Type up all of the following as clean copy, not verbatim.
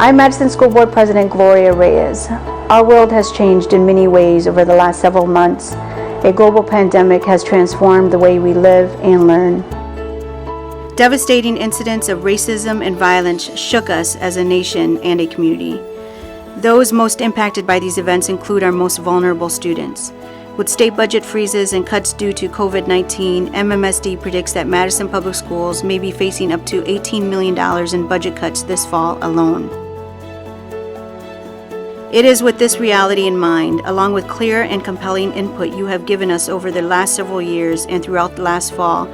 I'm Madison School Board President Gloria Reyes. Our world has changed in many ways over the last several months. A global pandemic has transformed the way we live and learn. Devastating incidents of racism and violence shook us as a nation and a community. Those most impacted by these events include our most vulnerable students. With state budget freezes and cuts due to COVID-19, MMSD predicts that Madison Public Schools may be facing up to $18 million in budget cuts this fall alone. It is with this reality in mind, along with clear and compelling input you have given us over the last several years and throughout the last fall,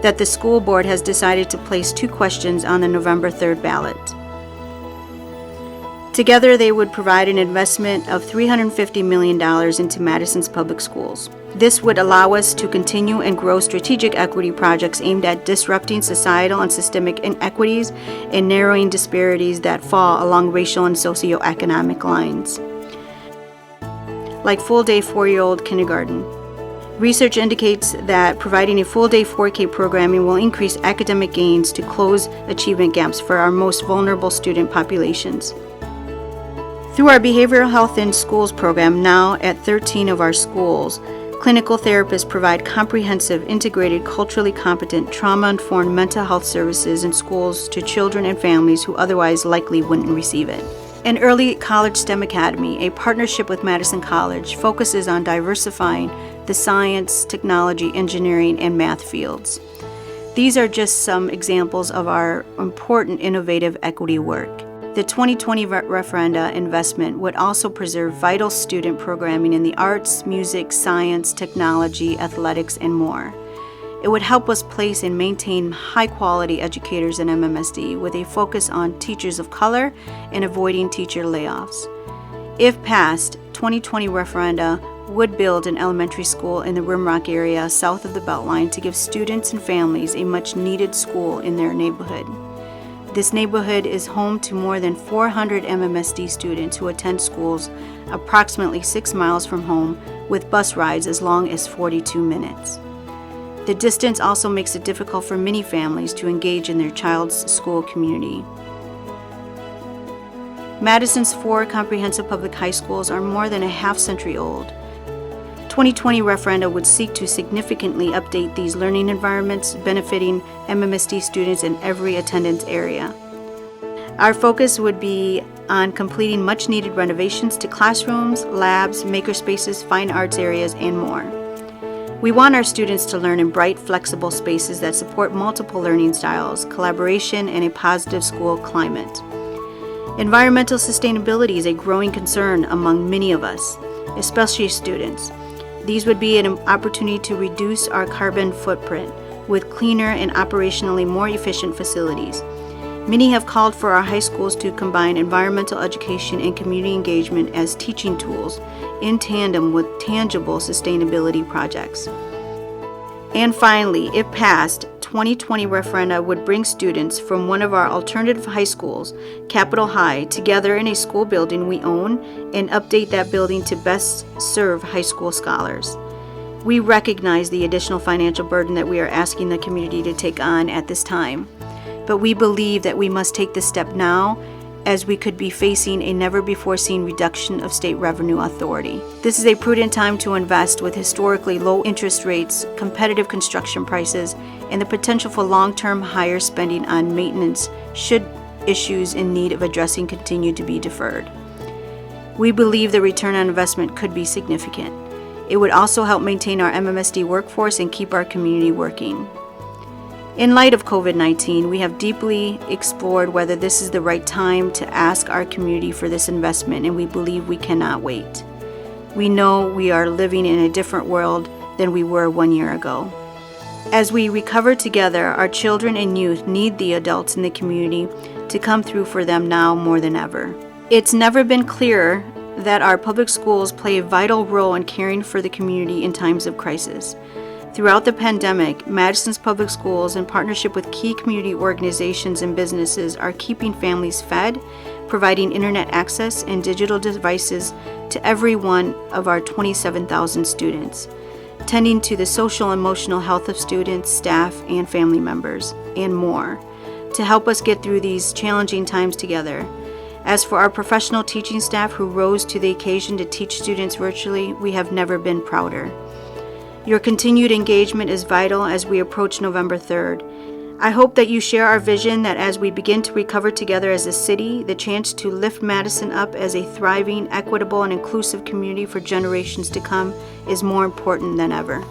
that the school board has decided to place 2 questions on the November 3rd ballot. Together, they would provide an investment of $350 million into Madison's public schools. This would allow us to continue and grow strategic equity projects aimed at disrupting societal and systemic inequities and narrowing disparities that fall along racial and socioeconomic lines. Like full-day 4-year-old kindergarten. Research indicates that providing a full-day 4K programming will increase academic gains to close achievement gaps for our most vulnerable student populations. Through our Behavioral Health in Schools program, now at 13 of our schools, clinical therapists provide comprehensive, integrated, culturally competent, trauma-informed mental health services in schools to children and families who otherwise likely wouldn't receive it. An Early College STEM Academy, a partnership with Madison College, focuses on diversifying the science, technology, engineering, and math fields. These are just some examples of our important innovative equity work. The 2020 referenda investment would also preserve vital student programming in the arts, music, science, technology, athletics, and more. It would help us place and maintain high-quality educators in MMSD with a focus on teachers of color and avoiding teacher layoffs. If passed, 2020 referenda would build an elementary school in the Rimrock area south of the Beltline to give students and families a much-needed school in their neighborhood. This neighborhood is home to more than 400 MMSD students who attend schools approximately 6 miles from home with bus rides as long as 42 minutes. The distance also makes it difficult for many families to engage in their child's school community. Madison's 4 comprehensive public high schools are more than a half-century old. 2020 referenda would seek to significantly update these learning environments, benefiting MMSD students in every attendance area. Our focus would be on completing much-needed renovations to classrooms, labs, makerspaces, fine arts areas, and more. We want our students to learn in bright, flexible spaces that support multiple learning styles, collaboration, and a positive school climate. Environmental sustainability is a growing concern among many of us, especially students. These would be an opportunity to reduce our carbon footprint with cleaner and operationally more efficient facilities. Many have called for our high schools to combine environmental education and community engagement as teaching tools in tandem with tangible sustainability projects. And finally, if passed, 2020 referenda would bring students from one of our alternative high schools, Capitol High, together in a school building we own and update that building to best serve high school scholars. We recognize the additional financial burden that we are asking the community to take on at this time, but we believe that we must take this step now, as we could be facing a never-before-seen reduction of state revenue authority. This is a prudent time to invest with historically low interest rates, competitive construction prices, and the potential for long-term higher spending on maintenance should issues in need of addressing continue to be deferred. We believe the return on investment could be significant. It would also help maintain our MMSD workforce and keep our community working. In light of COVID-19, we have deeply explored whether this is the right time to ask our community for this investment, and we believe we cannot wait. We know we are living in a different world than we were 1 year ago. As we recover together, our children and youth need the adults in the community to come through for them now more than ever. It's never been clearer that our public schools play a vital role in caring for the community in times of crisis. Throughout the pandemic, Madison's public schools, in partnership with key community organizations and businesses, are keeping families fed, providing internet access and digital devices to every one of our 27,000 students, tending to the social and emotional health of students, staff, and family members, and more, to help us get through these challenging times together. As for our professional teaching staff who rose to the occasion to teach students virtually, we have never been prouder. Your continued engagement is vital as we approach November 3rd. I hope that you share our vision that as we begin to recover together as a city, the chance to lift Madison up as a thriving, equitable, and inclusive community for generations to come is more important than ever.